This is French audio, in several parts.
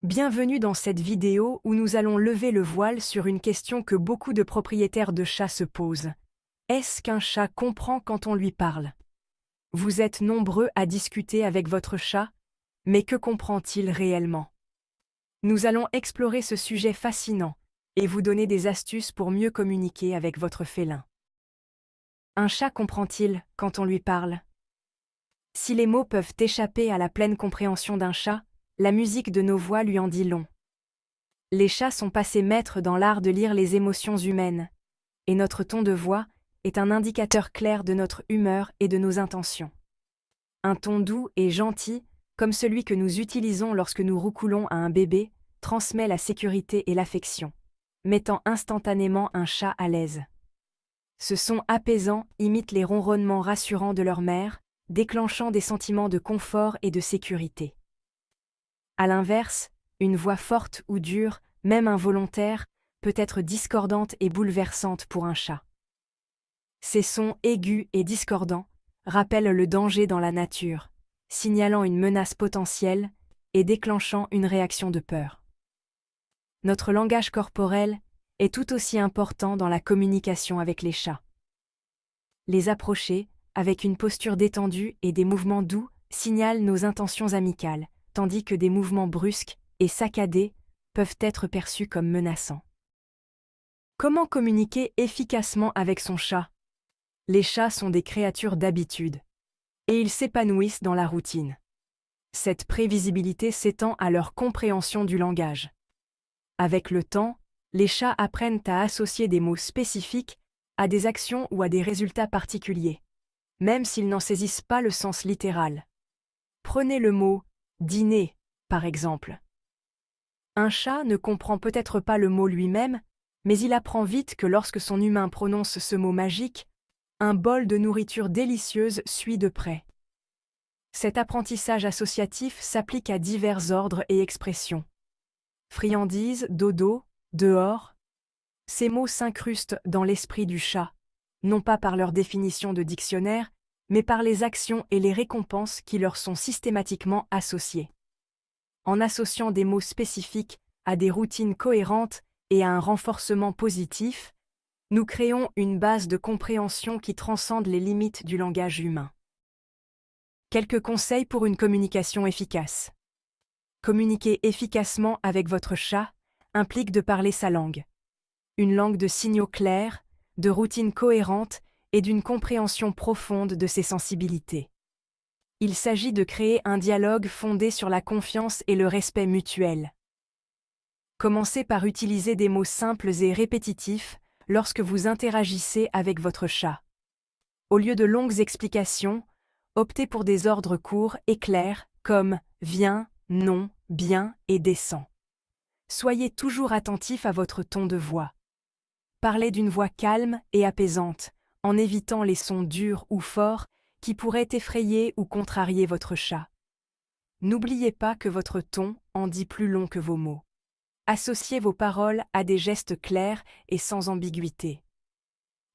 Bienvenue dans cette vidéo où nous allons lever le voile sur une question que beaucoup de propriétaires de chats se posent. Est-ce qu'un chat comprend quand on lui parle? Vous êtes nombreux à discuter avec votre chat, mais que comprend-il réellement? Nous allons explorer ce sujet fascinant et vous donner des astuces pour mieux communiquer avec votre félin. Un chat comprend-il quand on lui parle? Si les mots peuvent échapper à la pleine compréhension d'un chat, la musique de nos voix lui en dit long. Les chats sont passés maîtres dans l'art de lire les émotions humaines, et notre ton de voix est un indicateur clair de notre humeur et de nos intentions. Un ton doux et gentil, comme celui que nous utilisons lorsque nous roucoulons à un bébé, transmet la sécurité et l'affection, mettant instantanément un chat à l'aise. Ce son apaisant imite les ronronnements rassurants de leur mère, déclenchant des sentiments de confort et de sécurité. À l'inverse, une voix forte ou dure, même involontaire, peut être discordante et bouleversante pour un chat. Ces sons aigus et discordants rappellent le danger dans la nature, signalant une menace potentielle et déclenchant une réaction de peur. Notre langage corporel est tout aussi important dans la communication avec les chats. Les approcher, avec une posture détendue et des mouvements doux, signalent nos intentions amicales, tandis que des mouvements brusques et saccadés peuvent être perçus comme menaçants. Comment communiquer efficacement avec son chat? Les chats sont des créatures d'habitude, et ils s'épanouissent dans la routine. Cette prévisibilité s'étend à leur compréhension du langage. Avec le temps, les chats apprennent à associer des mots spécifiques à des actions ou à des résultats particuliers, même s'ils n'en saisissent pas le sens littéral. Prenez le mot « dîner », par exemple. Un chat ne comprend peut-être pas le mot lui-même, mais il apprend vite que lorsque son humain prononce ce mot magique, un bol de nourriture délicieuse suit de près. Cet apprentissage associatif s'applique à divers ordres et expressions. Friandises, dodo, dehors. Ces mots s'incrustent dans l'esprit du chat, non pas par leur définition de dictionnaire, mais par les actions et les récompenses qui leur sont systématiquement associées. En associant des mots spécifiques à des routines cohérentes et à un renforcement positif, nous créons une base de compréhension qui transcende les limites du langage humain. Quelques conseils pour une communication efficace. Communiquer efficacement avec votre chat implique de parler sa langue. Une langue de signaux clairs, de routines cohérentes et d'une compréhension profonde de ses sensibilités. Il s'agit de créer un dialogue fondé sur la confiance et le respect mutuel. Commencez par utiliser des mots simples et répétitifs lorsque vous interagissez avec votre chat. Au lieu de longues explications, optez pour des ordres courts et clairs comme « viens »,« non »,« bien » et « descends ». Soyez toujours attentif à votre ton de voix. Parlez d'une voix calme et apaisante, en évitant les sons durs ou forts qui pourraient effrayer ou contrarier votre chat. N'oubliez pas que votre ton en dit plus long que vos mots. Associez vos paroles à des gestes clairs et sans ambiguïté.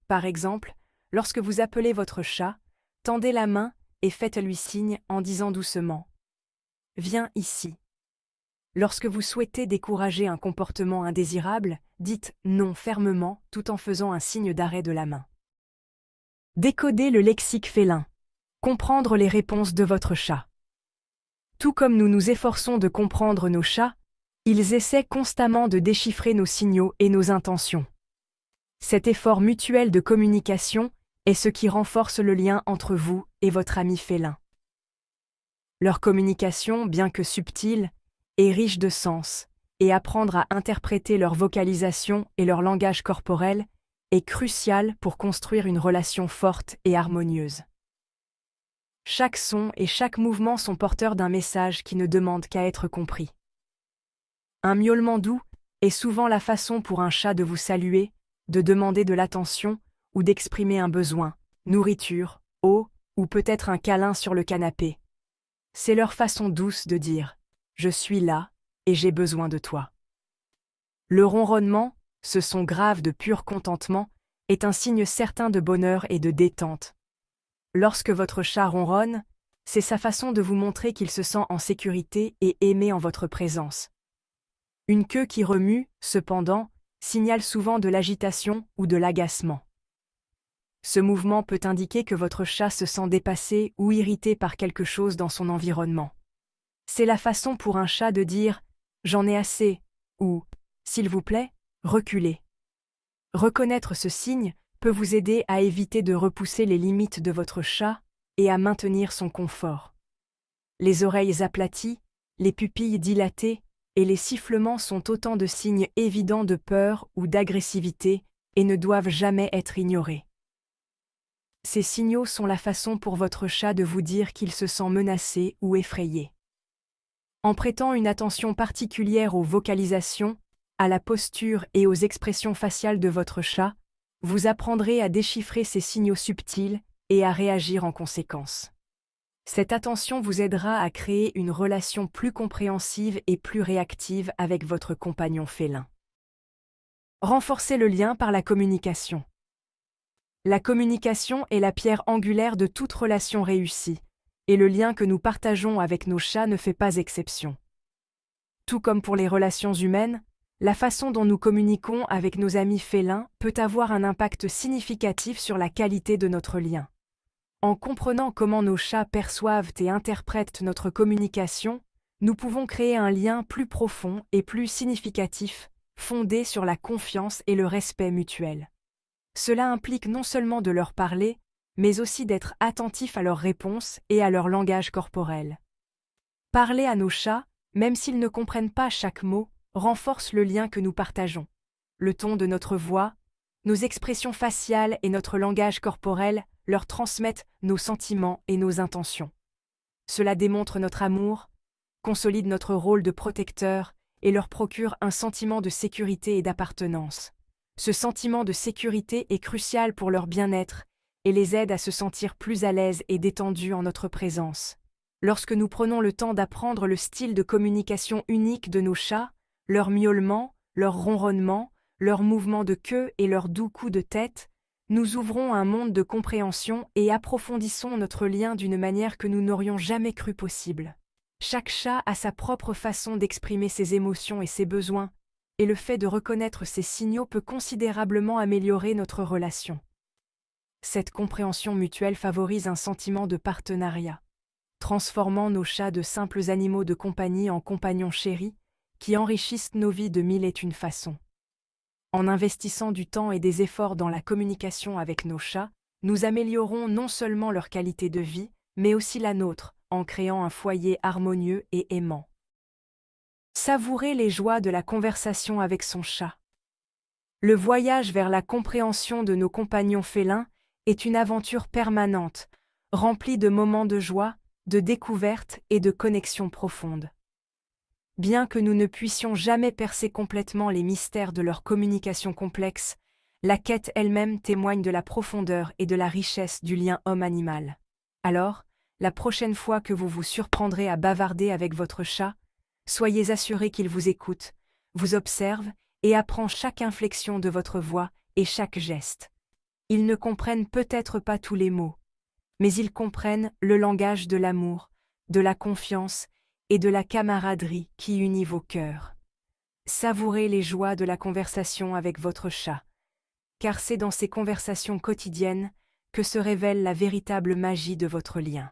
Par exemple, lorsque vous appelez votre chat, tendez la main et faites-lui signe en disant doucement « Viens ici ». Lorsque vous souhaitez décourager un comportement indésirable, dites « non » fermement tout en faisant un signe d'arrêt de la main. Décoder le lexique félin. Comprendre les réponses de votre chat. Tout comme nous nous efforçons de comprendre nos chats, ils essaient constamment de déchiffrer nos signaux et nos intentions. Cet effort mutuel de communication est ce qui renforce le lien entre vous et votre ami félin. Leur communication, bien que subtile, est riche de sens, et apprendre à interpréter leur vocalisation et leur langage corporel est crucial pour construire une relation forte et harmonieuse. Chaque son et chaque mouvement sont porteurs d'un message qui ne demande qu'à être compris. Un miaulement doux est souvent la façon pour un chat de vous saluer, de demander de l'attention ou d'exprimer un besoin, nourriture, eau ou peut-être un câlin sur le canapé. C'est leur façon douce de dire « Je suis là et j'ai besoin de toi ». Le ronronnement, ce son grave de pur contentement, est un signe certain de bonheur et de détente. Lorsque votre chat ronronne, c'est sa façon de vous montrer qu'il se sent en sécurité et aimé en votre présence, Une queue qui remue, cependant, signale souvent de l'agitation ou de l'agacement. Ce mouvement peut indiquer que votre chat se sent dépassé ou irrité par quelque chose dans son environnement. C'est la façon pour un chat de dire « j'en ai assez » ou « s'il vous plaît, reculez ». Reconnaître ce signe peut vous aider à éviter de repousser les limites de votre chat et à maintenir son confort. Les oreilles aplaties, les pupilles dilatées et les sifflements sont autant de signes évidents de peur ou d'agressivité et ne doivent jamais être ignorés. Ces signaux sont la façon pour votre chat de vous dire qu'il se sent menacé ou effrayé. En prêtant une attention particulière aux vocalisations, à la posture et aux expressions faciales de votre chat, vous apprendrez à déchiffrer ces signaux subtils et à réagir en conséquence. Cette attention vous aidera à créer une relation plus compréhensive et plus réactive avec votre compagnon félin. Renforcez le lien par la communication. La communication est la pierre angulaire de toute relation réussie, et le lien que nous partageons avec nos chats ne fait pas exception. Tout comme pour les relations humaines, la façon dont nous communiquons avec nos amis félins peut avoir un impact significatif sur la qualité de notre lien. En comprenant comment nos chats perçoivent et interprètent notre communication, nous pouvons créer un lien plus profond et plus significatif, fondé sur la confiance et le respect mutuel. Cela implique non seulement de leur parler, mais aussi d'être attentif à leurs réponses et à leur langage corporel. Parler à nos chats, même s'ils ne comprennent pas chaque mot, renforce le lien que nous partageons. Le ton de notre voix, nos expressions faciales et notre langage corporel leur transmettent nos sentiments et nos intentions. Cela démontre notre amour, consolide notre rôle de protecteur et leur procure un sentiment de sécurité et d'appartenance. Ce sentiment de sécurité est crucial pour leur bien-être et les aide à se sentir plus à l'aise et détendus en notre présence. Lorsque nous prenons le temps d'apprendre le style de communication unique de nos chats, leurs miaulements, leurs ronronnements, leurs mouvements de queue et leurs doux coups de tête, nous ouvrons un monde de compréhension et approfondissons notre lien d'une manière que nous n'aurions jamais cru possible. Chaque chat a sa propre façon d'exprimer ses émotions et ses besoins, et le fait de reconnaître ces signaux peut considérablement améliorer notre relation. Cette compréhension mutuelle favorise un sentiment de partenariat, transformant nos chats de simples animaux de compagnie en compagnons chéris, qui enrichissent nos vies de mille et une façons. En investissant du temps et des efforts dans la communication avec nos chats, nous améliorons non seulement leur qualité de vie, mais aussi la nôtre, en créant un foyer harmonieux et aimant. Savourez les joies de la conversation avec son chat. Le voyage vers la compréhension de nos compagnons félins est une aventure permanente, remplie de moments de joie, de découverte et de connexion profonde. Bien que nous ne puissions jamais percer complètement les mystères de leur communication complexe, la quête elle-même témoigne de la profondeur et de la richesse du lien homme-animal. Alors, la prochaine fois que vous vous surprendrez à bavarder avec votre chat, soyez assurés qu'il vous écoute, vous observe et apprend chaque inflexion de votre voix et chaque geste. Ils ne comprennent peut-être pas tous les mots, mais ils comprennent le langage de l'amour, de la confiance et de la camaraderie qui unit vos cœurs. Savourez les joies de la conversation avec votre chat, car c'est dans ces conversations quotidiennes que se révèle la véritable magie de votre lien.